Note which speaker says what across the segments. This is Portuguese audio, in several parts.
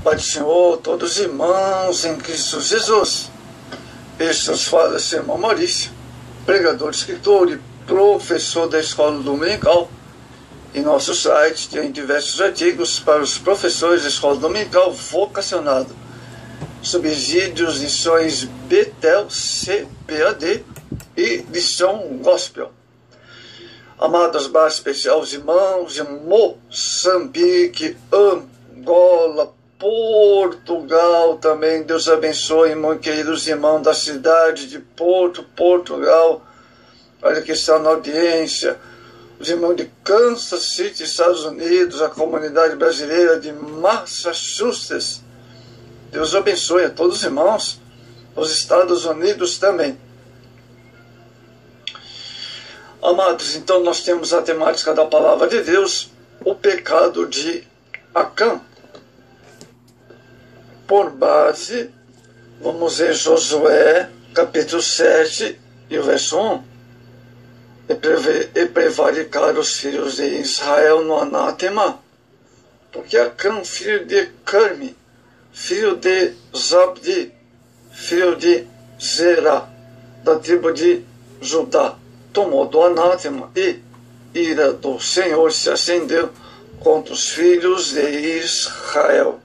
Speaker 1: Pai do Senhor, todos os irmãos em Cristo Jesus. Este nos fala seu irmão Maurício, pregador, escritor e professor da Escola Dominical. Em nosso site tem diversos artigos para os professores da Escola Dominical vocacionado. Subsídios, lições Betel, CPAD e lição Gospel. Amados, bar especial, os irmãos de Moçambique, Angola, Portugal também. Deus abençoe, meus queridos irmãos da cidade de Porto, Portugal. Olha que está na audiência. Os irmãos de Kansas City, Estados Unidos, a comunidade brasileira de Massachusetts. Deus abençoe a todos os irmãos dos Estados Unidos também. Amados, então nós temos a temática da palavra de Deus, o pecado de Acã. Por base, vamos ver Josué, capítulo 7, e o verso 1. E prevaricaram os filhos de Israel no anátema, porque Acã, filho de Carmi, filho de Zabdi, filho de Zerá, da tribo de Judá, tomou do anátema, e ira do Senhor se acendeu contra os filhos de Israel.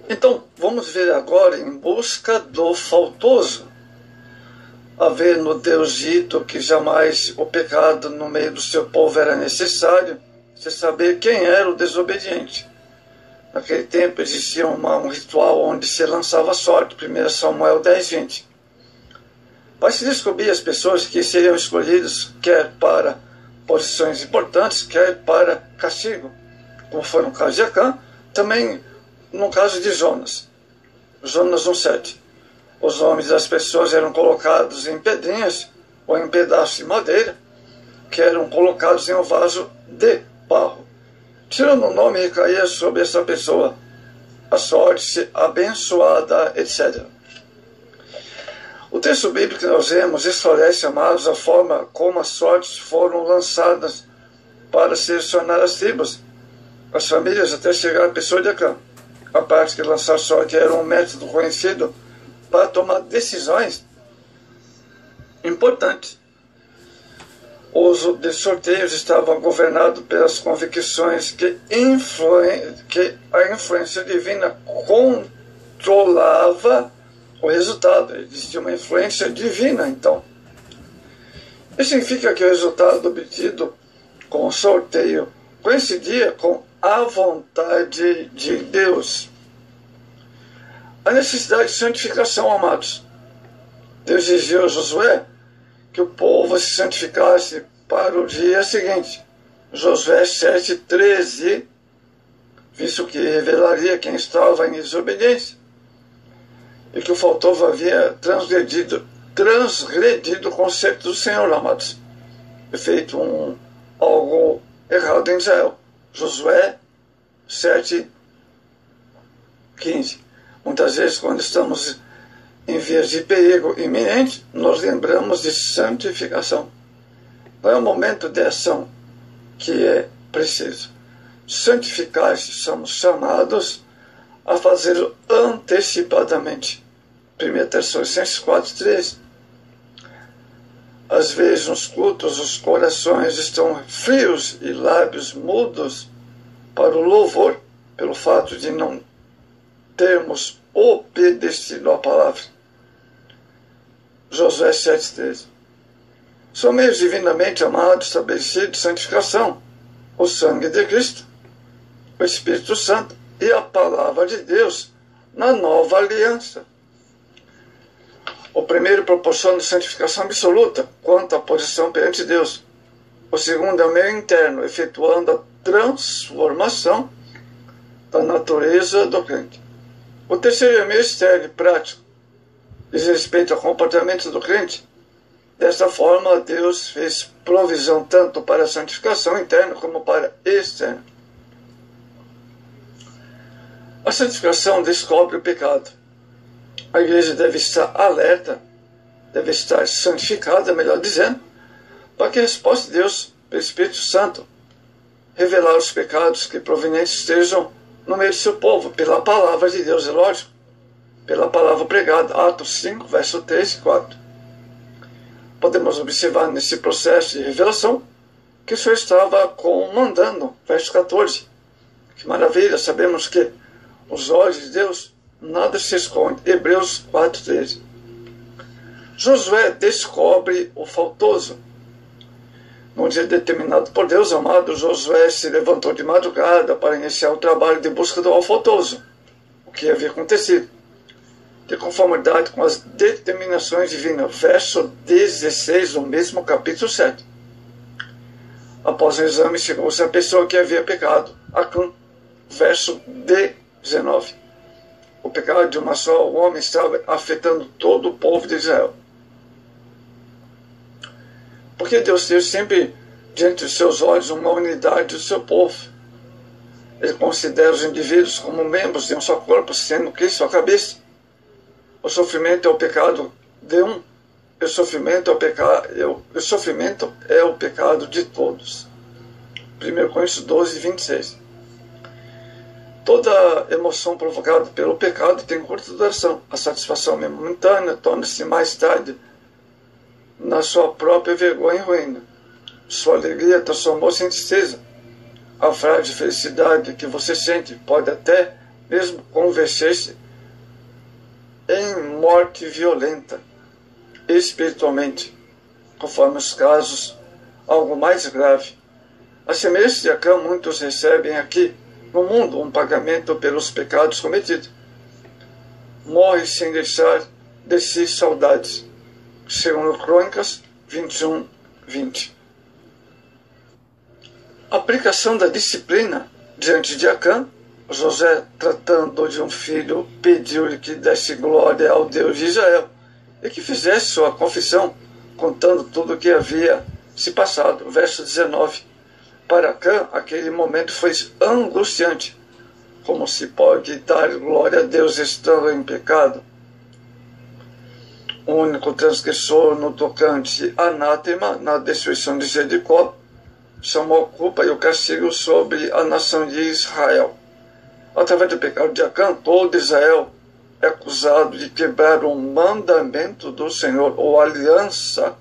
Speaker 1: Então, vamos ver agora em busca do faltoso. Haver no Deus dito que jamais o pecado no meio do seu povo era necessário, se saber quem era o desobediente. Naquele tempo existia um ritual onde se lançava sorte, 1 Samuel 10:20. Vai se descobrir as pessoas que seriam escolhidas, quer para posições importantes, quer para castigo, como foi no caso de Acã, também no caso de Jonas. Jonas 1:7. Os nomes das pessoas eram colocados em pedrinhas ou em pedaços de madeira, que eram colocados em um vaso de barro. Tirando o nome, recaía sobre essa pessoa a sorte abençoada, etc. O texto bíblico que nós vemos esclarece, amados, a forma como as sortes foram lançadas para selecionar as tribos, as famílias, até chegar à pessoa de Acã. A parte que lançar sorte era um método conhecido para tomar decisões importantes. O uso de sorteios estava governado pelas convicções que a influência divina controlava o resultado. Existia uma influência divina, então. Isso significa que o resultado obtido com o sorteio coincidia com a vontade de Deus. A necessidade de santificação, amados. Deus exigiu a Josué que o povo se santificasse para o dia seguinte. Josué 7:13, visto que revelaria quem estava em desobediência e que o faltoso havia transgredido o conceito do Senhor, amados, e feito algo errado em Israel. Josué 7:15. Muitas vezes, quando estamos em vias de perigo iminente, nós lembramos de santificação. Não é o momento de ação que é preciso. Santificar-se, somos chamados a fazê-lo antecipadamente. 1 Tessalonicenses 4:3. Às vezes, nos cultos, os corações estão frios e lábios mudos para o louvor, pelo fato de não termos obedecido à palavra. Josué 7:13. São meios divinamente amados, estabelecidos de santificação, o sangue de Cristo, o Espírito Santo e a palavra de Deus na nova aliança. O primeiro proporciona santificação absoluta quanto à posição perante Deus. O segundo é o meio interno, efetuando a transformação da natureza do crente. O terceiro é o meio externo e prático, diz respeito ao comportamento do crente. Desta forma, Deus fez provisão tanto para a santificação interna como para a externa. A santificação descobre o pecado. A igreja deve estar alerta, deve estar santificada, melhor dizendo, para que a resposta de Deus, pelo Espírito Santo, revelar os pecados que provenientes estejam no meio do seu povo, pela palavra de Deus, é lógico, pela palavra pregada. Atos 5, verso 3 e 4. Podemos observar nesse processo de revelação que o Senhor estava comandando. Verso 14. Que maravilha, sabemos que os olhos de Deus nada se esconde. Hebreus 4:13. Josué descobre o faltoso. Num dia determinado por Deus, amado, Josué se levantou de madrugada para iniciar o trabalho de busca do faltoso. O que havia acontecido? De conformidade com as determinações divinas. Verso 16 do mesmo capítulo 7. Após o exame, chegou-se a pessoa que havia pecado, Acã. Verso 19. O pecado de uma só homem estava afetando todo o povo de Israel. Porque Deus teve sempre diante de seus olhos uma unidade do seu povo. Ele considera os indivíduos como membros de um só corpo, sendo Cristo a cabeça. O sofrimento é o pecado de um. O sofrimento é o pecado de todos. 1 Coríntios 12, 26. Toda emoção provocada pelo pecado tem curta duração. A satisfação momentânea torna-se mais tarde na sua própria vergonha e ruína. Sua alegria transformou-se em tristeza. A frágil felicidade que você sente pode até mesmo converter-se em morte violenta, espiritualmente, conforme os casos, algo mais grave. A semelhança de Acã, muitos recebem aqui no mundo um pagamento pelos pecados cometidos. Morre sem deixar de si saudades. Segundo Crônicas 21, 20. A aplicação da disciplina diante de Acã. José, tratando de um filho, pediu-lhe que desse glória ao Deus de Israel e que fizesse sua confissão, contando tudo o que havia se passado. Verso 19. Para Acã, aquele momento foi angustiante. Como se pode dar glória a Deus estando em pecado? O único transgressor no tocante anátema na destruição de Jericó chamou a culpa e o castigo sobre a nação de Israel. Através do pecado de Acã, todo Israel é acusado de quebrar o mandamento do Senhor, ou aliança.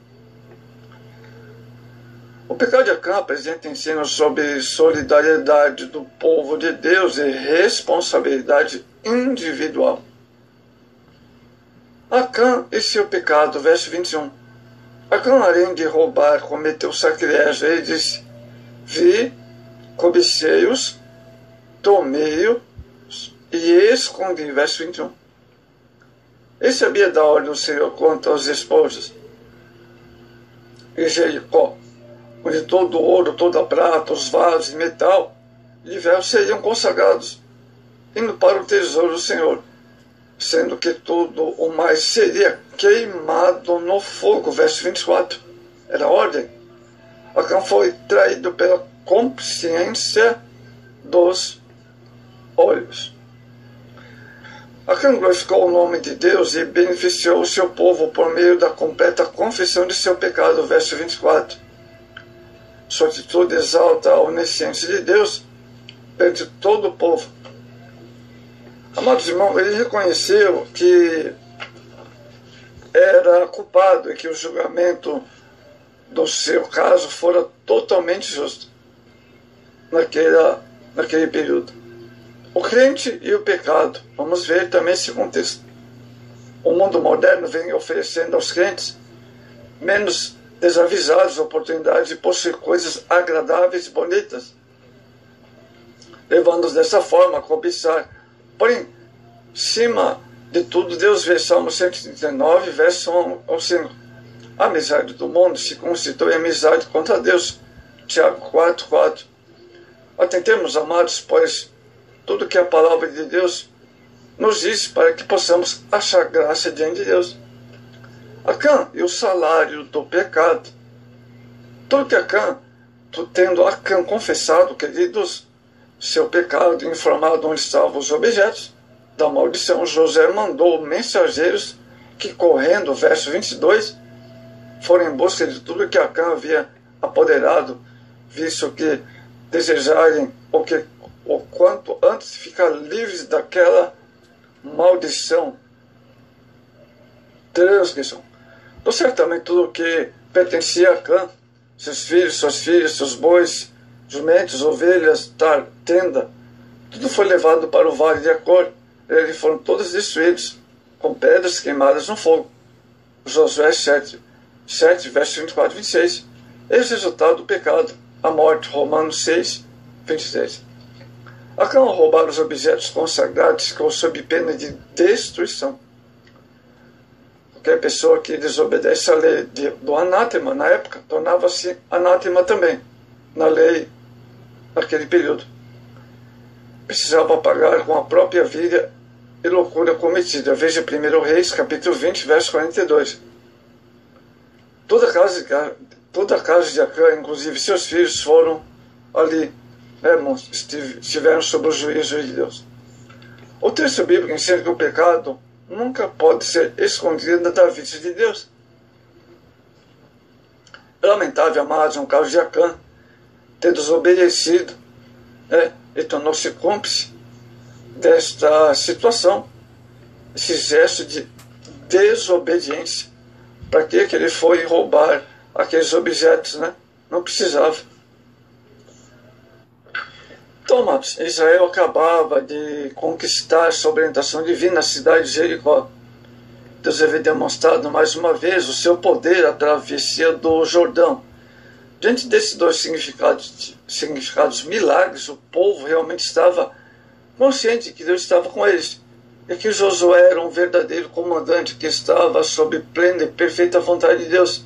Speaker 1: O pecado de Acã apresenta ensino sobre solidariedade do povo de Deus e responsabilidade individual. Acã e seu pecado, verso 21. Acã, além de roubar, cometeu sacrilégio. Ele disse: vi, cobicei-os, tomei-os e escondi. Verso 21. Ele sabia da ordem do Senhor quanto aos esposos. Em Jericó, onde todo o ouro, toda a prata, os vasos de metal e ferro seriam consagrados, indo para o tesouro do Senhor, sendo que tudo o mais seria queimado no fogo. Verso 24. Era a ordem. Acã foi traído pela consciência dos olhos. Acã glorificou o nome de Deus e beneficiou o seu povo por meio da completa confissão de seu pecado. Verso 24. Sua atitude exalta a onisciência de Deus perante todo o povo. Amados irmãos, ele reconheceu que era culpado e que o julgamento do seu caso fora totalmente justo naquele período. O crente e o pecado. Vamos ver também esse contexto. O mundo moderno vem oferecendo aos crentes menos desavisados oportunidades de possuir coisas agradáveis e bonitas, levando-os dessa forma a cobiçar. Porém, cima de tudo, Deus vê. Salmo 139, verso 1 ao 5. A amizade do mundo se constitui amizade contra Deus. Tiago 4, 4. Atentemos, amados, pois tudo que a palavra de Deus nos diz para que possamos achar graça diante de Deus. Acã e o salário do pecado. Tudo que Acã, tendo Acã confessado, queridos, seu pecado, informado onde estavam os objetos da maldição, José mandou mensageiros que, correndo, verso 22, foram em busca de tudo que Acã havia apoderado, visto que desejarem o quanto antes ficar livres daquela maldição, transgressão. Então, certamente tudo que pertencia a Cã, seus filhos, suas filhas, seus bois, jumentos, ovelhas, tenda, tudo foi levado para o vale de Acor. Eles foram todos destruídos com pedras queimadas no fogo. Josué 7, versos 24 e 26. Esse é o resultado do pecado, a morte. Romanos 6, 26. Acã roubar os objetos consagrados ficou sob pena de destruição. Qualquer pessoa que desobedece à lei do anátema na época tornava-se anátema também, na lei naquele período. Precisava pagar com a própria vida e loucura cometida. Veja 1 Reis, capítulo 20, verso 42. Toda a casa de Acã, inclusive seus filhos, foram ali, estiveram sob o juízo de Deus. O texto bíblico ensina que o pecado nunca pode ser escondido da vista de Deus. É lamentável, amados, no caso de Acã, ter desobedecido, e tornou-se cúmplice desta situação, esse gesto de desobediência. Para que ele foi roubar aqueles objetos, Não precisava. Então, amados, Israel acabava de conquistar, sob orientação divina, a cidade de Jericó. Deus havia demonstrado mais uma vez o seu poder à travessia do Jordão. Diante desses dois significados milagres, o povo realmente estava consciente que Deus estava com eles e que Josué era um verdadeiro comandante que estava sob plena e perfeita vontade de Deus.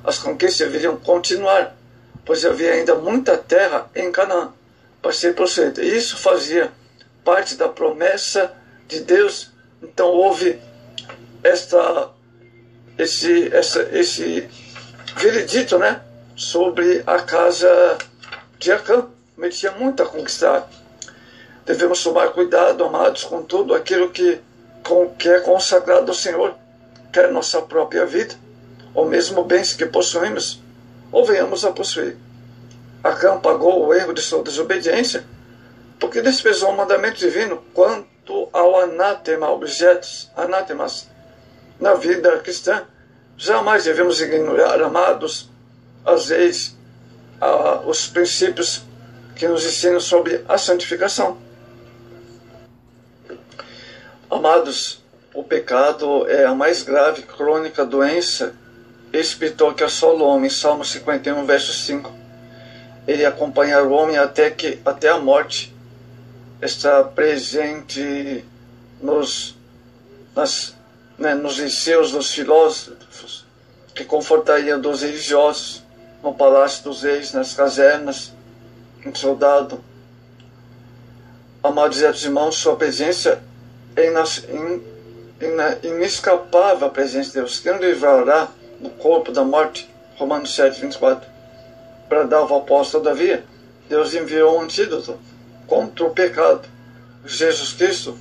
Speaker 1: As conquistas deveriam continuar, pois havia ainda muita terra em Canaã para ser possuída. E isso fazia parte da promessa de Deus. Então houve esse veredito, sobre a casa de Acã. Ele tinha muito a conquistar. Devemos tomar cuidado, amados, com tudo aquilo que é consagrado ao Senhor, quer nossa própria vida, ou mesmo bens que possuímos, ou venhamos a possuir. Acã pagou o erro de sua desobediência, porque desprezou o mandamento divino quanto ao anátema, anátemas, na vida cristã. Jamais devemos ignorar, amados, as leis, os princípios que nos ensinam sobre a santificação. Amados, o pecado é a mais grave, crônica doença espiritual que assola o homem. Salmo 51, verso 5. Ele acompanha o homem até a morte. Está presente nos liceus dos filósofos, que confortaria dos religiosos, no palácio dos reis, nas casernas, um soldado. Amados irmãos, sua presença é inescapável, a presença de Deus. Quem livrará do corpo da morte? Romanos 7, 24. Para dar ao apóstolo, todavia, Deus enviou um antídoto contra o pecado. Jesus Cristo,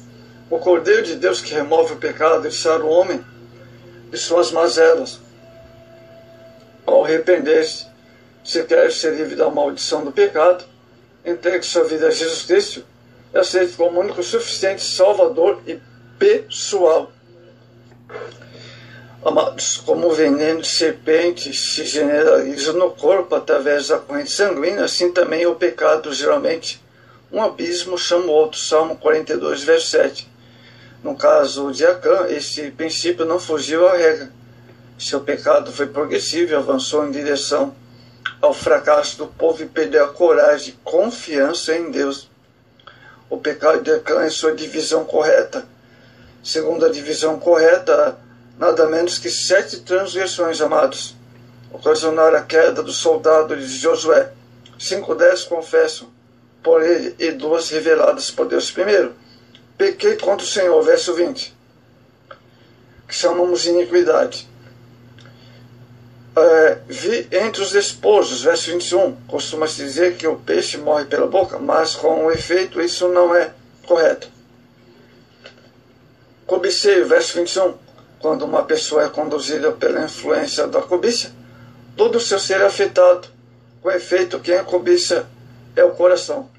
Speaker 1: o Cordeiro de Deus que remove o pecado e sara o homem de suas mazelas. Ao arrepender-se, se quer ser livre da maldição do pecado, entregue sua vida a Jesus Cristo e aceite como único suficiente Salvador e pessoal. Amados, como o veneno de serpente se generaliza no corpo através da corrente sanguínea, assim também o pecado, geralmente, um abismo chama o outro. Salmo 42, verso 7. No caso de Acã, esse princípio não fugiu à regra. Seu pecado foi progressivo e avançou em direção ao fracasso do povo e perdeu a coragem e confiança em Deus. O pecado de Acã é sua divisão correta. Segundo a divisão correta, nada menos que 7 transgressões, amados, ocasionaram a queda do soldado de Josué. 5 confessam por ele e 2 reveladas por Deus. Primeiro, pequei contra o Senhor, verso 20, que chamamos de iniquidade. Vi entre os desposos, verso 21, costuma-se dizer que o peixe morre pela boca, mas com efeito isso não é correto. Cobicei, verso 21, quando uma pessoa é conduzida pela influência da cobiça, todo o seu ser é afetado. Com efeito, quem a cobiça é o coração.